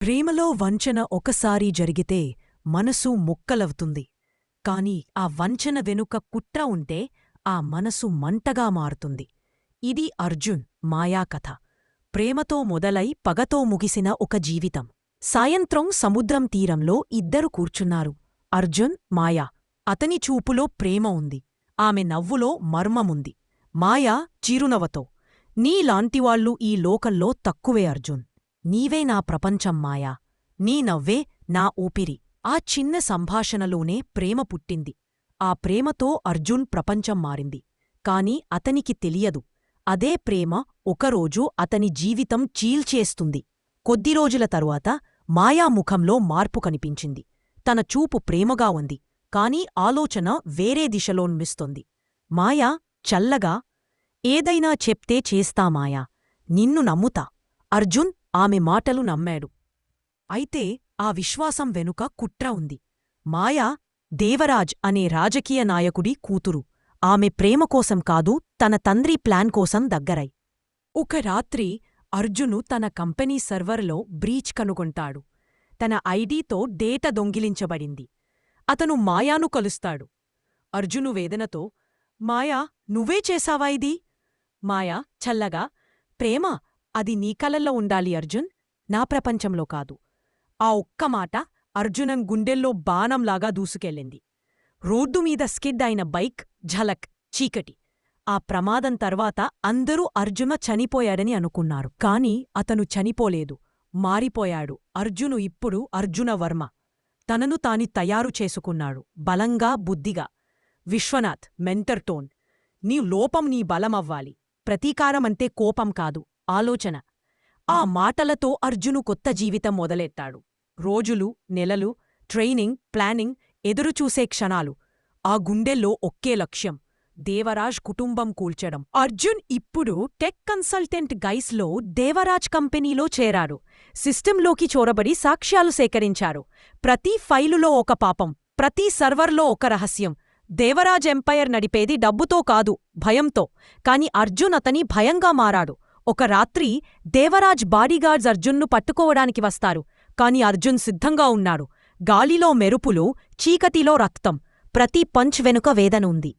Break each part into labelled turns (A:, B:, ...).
A: ప్రేమలో వంచన ఒకసారి జరిగితే మనసు ముక్కలవుతుంది. కాని ఆ వంచన వెనుక కుట్ర ఉంటే ఆ మనసు మంటగా మారుతుంది. ఇది అర్జున్ మాయా కథ. ప్రేమతో మొదలై పగతో ముగిసిన ఒక జీవితం. సాయంత్రం సముద్రం తీరంలో ఇద్దరు కూర్చున్నారు. అర్జున్, మాయా. అతని చూపులో ప్రేమ ఉంది. ఆమె నవ్వులో మర్మముంది. మాయా చిరునవ్వుతో, నీలాంటివాళ్లు ఈ లోకల్లో తక్కువే అర్జున్. నీవే నా ప్రపంచం మాయా. నీ నవ్వే నా ఊపిరి. ఆ చిన్న సంభాషణలోనే ప్రేమ పుట్టింది. ఆ ప్రేమతో అర్జున్ ప్రపంచం మారింది. కాని అతనికి తెలియదు, అదే ప్రేమ ఒకరోజు అతని జీవితం చీల్చేస్తుంది. కొద్ది రోజుల తరువాత మాయా ముఖంలో మార్పు కనిపించింది. తన చూపు ప్రేమగా ఉంది, కాని ఆలోచన వేరే దిశలోన్మిస్తోంది. మాయా చల్లగా, ఏదైనా చెప్తే చేస్తా మాయా. నిన్ను నమ్ముతా. అర్జున్ ఆమె మాటలు నమ్మాడు. అయితే ఆ విశ్వాసం వెనుక కుట్ర ఉంది. మాయా దేవరాజ్ అనే రాజకీయ నాయకుడి కూతురు. ఆమె ప్రేమకోసం కాదు, తన తండ్రి ప్లాన్ కోసం దగ్గరై. ఒక రాత్రి అర్జును తన కంపెనీ సర్వర్లో బ్రీచ్ కనుగొంటాడు. తన ఐడీతో డేటా దొంగిలించబడింది. అతను మాయాను కలుస్తాడు. అర్జును వేదనతో, మాయా, నువ్వే చేశావా ఇది? మాయా చల్లగా, ప్రేమ అది నీ కలల్లో ఉండాలి అర్జున్, నా ప్రపంచంలో కాదు. ఆ ఒక్క మాట అర్జునం గుండెల్లో బాణంలాగా దూసుకెళ్ళింది. రోడ్డుమీద స్కిడ్ అయిన బైక్, ఝలక్, చీకటి. ఆ ప్రమాదం తర్వాత అందరూ అర్జున చనిపోయాడని అనుకున్నారు. కాని అతను చనిపోలేదు, మారిపోయాడు. అర్జును ఇప్పుడు అర్జునవర్మ. తనను తాని తయారు చేసుకున్నాడు, బలంగా, బుద్ధిగా. విశ్వనాథ్ మెంటర్ టోన్, నీ లోపం నీ బలమవ్వాలి. ప్రతీకారమంటే కోపం కాదు, ఆలోచన. ఆ మాటలతో అర్జును కొత్త జీవితం మొదలెట్టాడు. రోజులు, నెలలు, ట్రైనింగ్, ప్లానింగ్, ఎదురుచూసే క్షణాలు. ఆ గుండెల్లో ఒక్కే లక్ష్యం, దేవరాజ్ కుటుంబం కూల్చడం. అర్జున్ ఇప్పుడు టెక్ కన్సల్టెంట్ గైస్లో దేవరాజ్ కంపెనీలో చేరాడు. సిస్టంలోకి చొరబడి సాక్ష్యాలు సేకరించారు. ప్రతి ఫైలులో ఒక పాపం, ప్రతి సర్వర్లో ఒక రహస్యం. దేవరాజ్ ఎంపైర్ నడిపేది డబ్బుతో కాదు, భయంతో. కాని అర్జున్ అతని భయంగా మారాడు. ఒక రాత్రి దేవరాజ్ బాడీగార్డ్స్ అర్జున్ను పట్టుకోవడానికి వస్తారు. కాని అర్జున్ సిద్ధంగా ఉన్నాడు. గాలిలో మెరుపులు, చీకటిలో రక్తం. ప్రతి పంచ్ వెనుక వేదనుంది.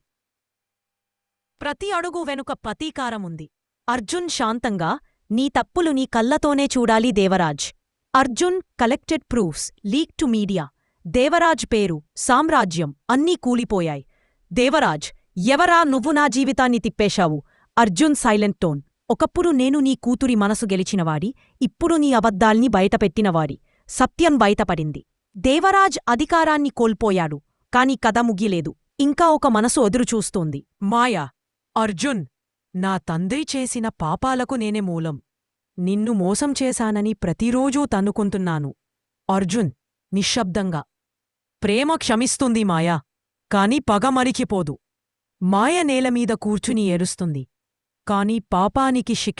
A: ప్రతి అడుగు వెనుక ప్రతీకారముంది. అర్జున్ శాంతంగా, నీ తప్పులు నీ కళ్ళతోనే చూడాలి Devraj. Arjun collected proofs, leak to media. Devraj పేరు, సామ్రాజ్యం అన్నీ కూలిపోయాయి. దేవరాజ్, ఎవరా నువ్వు నా జీవితాన్ని తిప్పేశావు? అర్జున్ సైలెంట్ టోన్, ఒకప్పుడు నేను నీ కూతురి మనసు గెలిచినవాడి, ఇప్పుడు నీ అబద్ధాల్ని బయటపెట్టినవాడి. సత్యం బయటపడింది. దేవరాజ్ అధికారాన్ని కోల్పోయాడు. కాని కథ ముగిలేదు. ఇంకా ఒక మనసు ఎదురుచూస్తోంది. మాయా, అర్జున్, నా తండ్రి చేసిన పాపాలకు నేనే మూలం. నిన్ను మోసం చేశానని ప్రతిరోజూ తన్నుకుంటున్నాను. అర్జున్ నిశ్శబ్దంగా, ప్రేమ క్షమిస్తుంది మాయా, కాని పగ మరిచిపోదు. మాయ నేలమీద కూర్చుని ఏడుస్తుంది. కాని పాపానికి శిక్ష